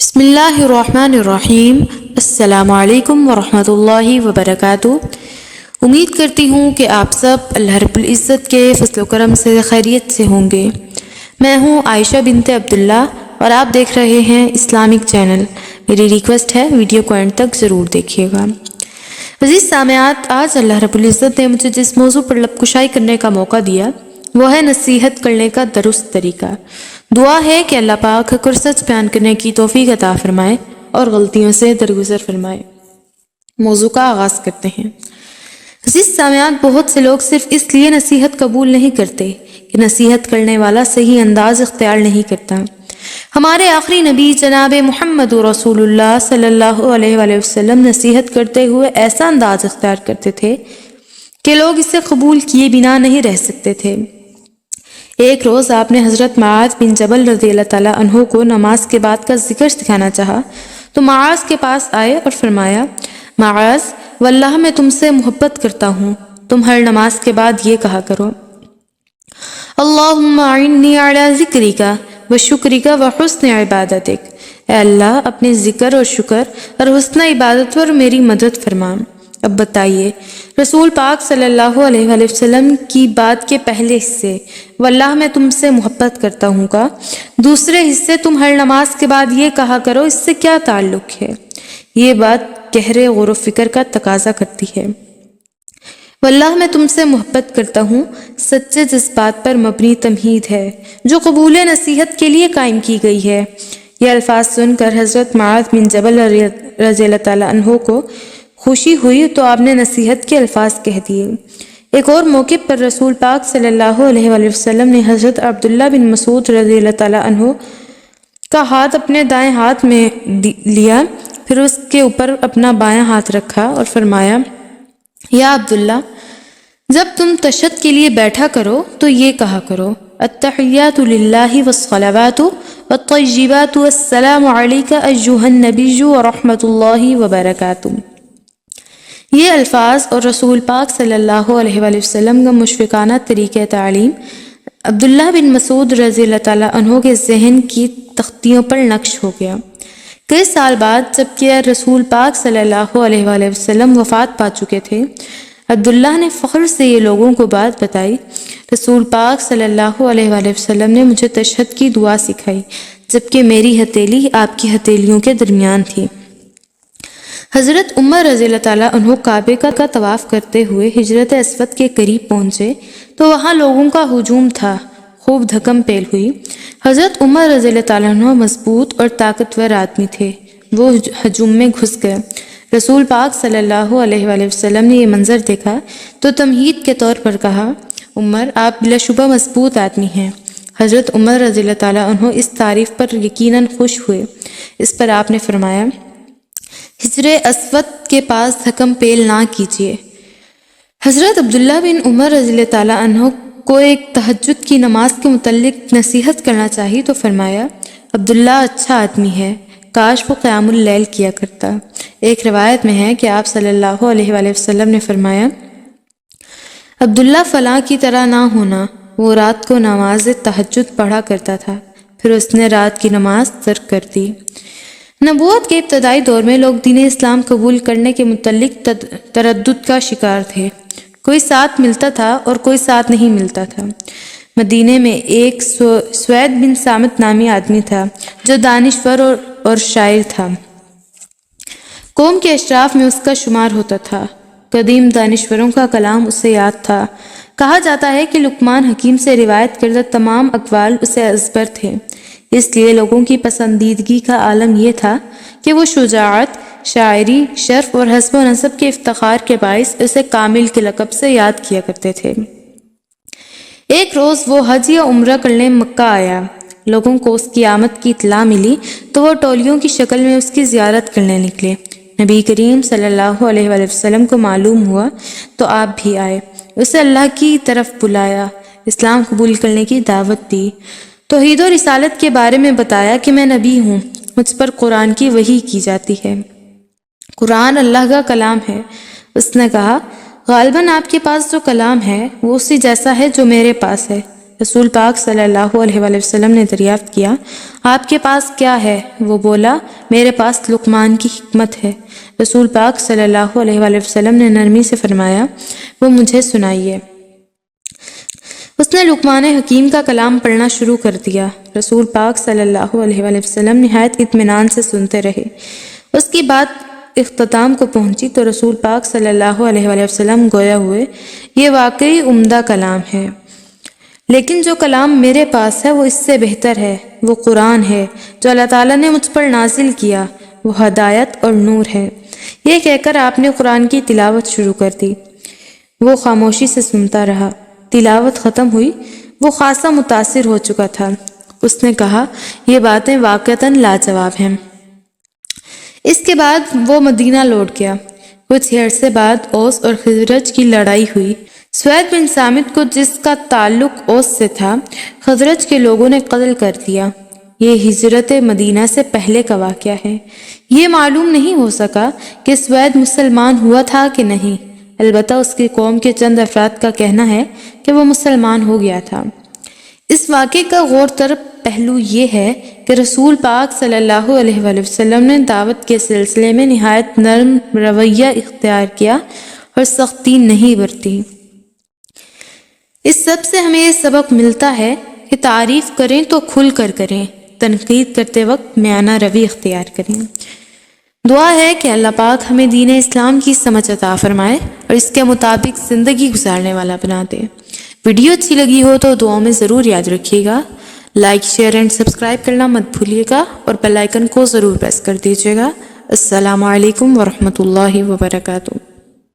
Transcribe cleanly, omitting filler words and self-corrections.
بسم اللہ الرحمن الرحیم۔ السلام علیکم ورحمۃ اللہ وبرکاتہ۔ امید کرتی ہوں کہ آپ سب اللہ رب العزت کے فضل و کرم سے خیریت سے ہوں گے۔ میں ہوں عائشہ بنت عبداللہ اور آپ دیکھ رہے ہیں اسلامک چینل۔ میری ریکویسٹ ہے ویڈیو کو اینڈ تک ضرور دیکھیے گا۔ عزیز سامعات، آج اللہ رب العزت نے مجھے جس موضوع پر لب کشائی کرنے کا موقع دیا وہ ہے نصیحت کرنے کا درست طریقہ۔ دعا ہے کہ اللہ پاک حق اور سچ بیان کرنے کی توفیق عطا فرمائے اور غلطیوں سے درگزر فرمائے۔ موضوع کا آغاز کرتے ہیں۔ عزیز سامعات، بہت سے لوگ صرف اس لیے نصیحت قبول نہیں کرتے کہ نصیحت کرنے والا صحیح انداز اختیار نہیں کرتا۔ ہمارے آخری نبی جناب محمد رسول اللہ صلی اللہ علیہ وآلہ وسلم نصیحت کرتے ہوئے ایسا انداز اختیار کرتے تھے کہ لوگ اسے قبول کیے بنا نہیں رہ سکتے تھے۔ ایک روز آپ نے حضرت معاذ بن جبل رضی اللہ تعالیٰ عنہ کو نماز کے بعد کا ذکر سکھانا چاہا تو معاذ کے پاس آئے اور فرمایا، معاذ، واللہ میں تم سے محبت کرتا ہوں، تم ہر نماز کے بعد یہ کہا کرو، اللہم اعنی علی ذکرک و شکرک و حسن عبادتک۔ اے اللہ، اپنے ذکر اور شکر اور حسن عبادت پر میری مدد فرما۔ اب بتائیے، رسول پاک صلی اللہ علیہ وآلہ وسلم کی بات کے پہلے حصے واللہ میں تم سے محبت کرتا ہوں کا دوسرے حصے تم ہر نماز کے بعد یہ کہا کرو، اس سے کیا تعلق ہے؟ یہ بات گہرے غور و فکر کا تقاضا کرتی ہے۔ واللہ میں تم سے محبت کرتا ہوں سچے جذبات پر مبنی تمہید ہے جو قبول نصیحت کے لیے قائم کی گئی ہے۔ یہ الفاظ سن کر حضرت معاذ بن جبل رضی اللہ تعالیٰ عنہ کو خوشی ہوئی تو آپ نے نصیحت کے الفاظ کہہ دیے۔ ایک اور موقع پر رسول پاک صلی اللہ علیہ وآلہ وسلم نے حضرت عبداللہ بن مسعود رضی اللہ تعالیٰ عنہ کا ہاتھ اپنے دائیں ہاتھ میں لیا، پھر اس کے اوپر اپنا بایاں ہاتھ رکھا اور فرمایا، یا عبداللہ، جب تم تشہد کے لیے بیٹھا کرو تو یہ کہا کرو، التحیات للہ والصلوات والطیبات والسلام علیک ایہا النبی ورحمۃ اللہ وبرکاتہ۔ یہ الفاظ اور رسول پاک صلی اللہ علیہ وآلہ وسلم کا مشفقانہ طریقہ تعلیم عبداللہ بن مسعود رضی اللہ تعالیٰ عنہ کے ذہن کی تختیوں پر نقش ہو گیا۔ کئی سال بعد جب کہ رسول پاک صلی اللہ علیہ وآلہ وسلم وفات پا چکے تھے، عبداللہ نے فخر سے یہ لوگوں کو بات بتائی، رسول پاک صلی اللہ علیہ وآلہ وسلم نے مجھے تشہد کی دعا سکھائی جبکہ میری ہتھیلی آپ کی ہتھیلیوں کے درمیان تھی۔ حضرت عمر رضی اللہ تعالیٰ عنہ کعبے کا طواف کرتے ہوئے حجرت اسود کے قریب پہنچے تو وہاں لوگوں کا ہجوم تھا، خوب دھکم پیل ہوئی۔ حضرت عمر رضی اللہ تعالیٰ عنہ مضبوط اور طاقتور آدمی تھے، وہ ہجوم میں گھس گئے۔ رسول پاک صلی اللہ علیہ وآلہ وسلم نے یہ منظر دیکھا تو تمہید کے طور پر کہا، عمر، آپ بلا شبہ مضبوط آدمی ہیں۔ حضرت عمر رضی اللہ تعالیٰ عنہ اس تعریف پر یقیناً خوش ہوئے۔ اس پر آپ نے فرمایا، حجر اسود کے پاس دھکم پیل نہ کیجیے۔ حضرت عبداللہ بن عمر رضی اللہ تعالیٰ عنہ کو ایک تہجد کی نماز کے متعلق نصیحت کرنا چاہی تو فرمایا، عبداللہ اچھا آدمی ہے، کاش وہ قیام اللیل کیا کرتا۔ ایک روایت میں ہے کہ آپ صلی اللہ علیہ وآلہ وسلم نے فرمایا، عبداللہ فلاں کی طرح نہ ہونا، وہ رات کو نماز تہجد پڑھا کرتا تھا، پھر اس نے رات کی نماز ترک کر دی۔ نبوت کے ابتدائی دور میں لوگ دین اسلام قبول کرنے کے متعلق تردد کا شکار تھے، کوئی ساتھ ملتا تھا اور کوئی ساتھ نہیں ملتا تھا۔ مدینے میں ایک سوید بن صامت نامی آدمی تھا جو دانشور اور شاعر تھا، قوم کے اشراف میں اس کا شمار ہوتا تھا۔ قدیم دانشوروں کا کلام اسے یاد تھا، کہا جاتا ہے کہ لقمان حکیم سے روایت کردہ تمام اقوال اسے ازبر تھے، اس لیے لوگوں کی پسندیدگی کا عالم یہ تھا کہ وہ شجاعت، شاعری، شرف اور حسب و نسب کے افتخار کے باعث اسے کامل کے لقب سے یاد کیا کرتے تھے۔ ایک روز وہ حج یا عمرہ کرنے مکہ آیا، لوگوں کو اس کی آمد کی اطلاع ملی تو وہ ٹولیوں کی شکل میں اس کی زیارت کرنے نکلے۔ نبی کریم صلی اللہ علیہ وآلہ وسلم کو معلوم ہوا تو آپ بھی آئے، اسے اللہ کی طرف بلایا، اسلام قبول کرنے کی دعوت دی، توحید و رسالت کے بارے میں بتایا کہ میں نبی ہوں، مجھ پر قرآن کی وحی کی جاتی ہے، قرآن اللہ کا کلام ہے۔ اس نے کہا، غالباً آپ کے پاس جو کلام ہے وہ اسی جیسا ہے جو میرے پاس ہے، رسول پاک صلی اللہ علیہ وآلہ وسلم نے دریافت کیا، آپ کے پاس کیا ہے؟ وہ بولا، میرے پاس لقمان کی حکمت ہے۔ رسول پاک صلی اللہ علیہ وآلہ وسلم نے نرمی سے فرمایا، وہ مجھے سنائیے۔ اس نے لقمان حکیم کا کلام پڑھنا شروع کر دیا۔ رسول پاک صلی اللہ علیہ وآلہ وسلم نہایت اطمینان سے سنتے رہے۔ اس کی بات اختتام کو پہنچی تو رسول پاک صلی اللہ علیہ وآلہ وسلم گویا ہوئے، یہ واقعی عمدہ کلام ہے، لیکن جو کلام میرے پاس ہے وہ اس سے بہتر ہے۔ وہ قرآن ہے جو اللہ تعالیٰ نے مجھ پر نازل کیا، وہ ہدایت اور نور ہے۔ یہ کہہ کر آپ نے قرآن کی تلاوت شروع کر دی۔ وہ خاموشی سے سنتا رہا۔ تلاوت ختم ہوئی، وہ خاصا متاثر ہو چکا تھا۔ اس نے کہا، یہ باتیں واقعتاً لاجواب ہیں۔ اس کے بعد وہ مدینہ لوٹ گیا۔ کچھ عرصے بعد اوس اور خزرج کی لڑائی ہوئی۔ سوید بن سامت کو، جس کا تعلق اوس سے تھا، خزرج کے لوگوں نے قتل کر دیا۔ یہ ہجرت مدینہ سے پہلے کا واقعہ ہے۔ یہ معلوم نہیں ہو سکا کہ سوید مسلمان ہوا تھا کہ نہیں، البتہ اس کی قوم کے چند افراد کا کہنا ہے کہ وہ مسلمان ہو گیا تھا۔ اس واقعے کا غور طلب پہلو یہ ہے کہ رسول پاک صلی اللہ علیہ وآلہ وسلم نے دعوت کے سلسلے میں نہایت نرم رویہ اختیار کیا اور سختی نہیں برتی۔ اس سب سے ہمیں یہ سبق ملتا ہے کہ تعریف کریں تو کھل کر کریں، تنقید کرتے وقت میانہ روی اختیار کریں۔ دعا ہے کہ اللہ پاک ہمیں دین اسلام کی سمجھ عطا فرمائے اور اس کے مطابق زندگی گزارنے والا بنا دے۔ ویڈیو اچھی لگی ہو تو دعاؤں میں ضرور یاد رکھیے گا۔ لائک، شیئر اینڈ سبسکرائب کرنا مت بھولیے گا اور بیل آئیکن کو ضرور پریس کر دیجیے گا۔ السلام علیکم ورحمۃ اللہ وبرکاتہ۔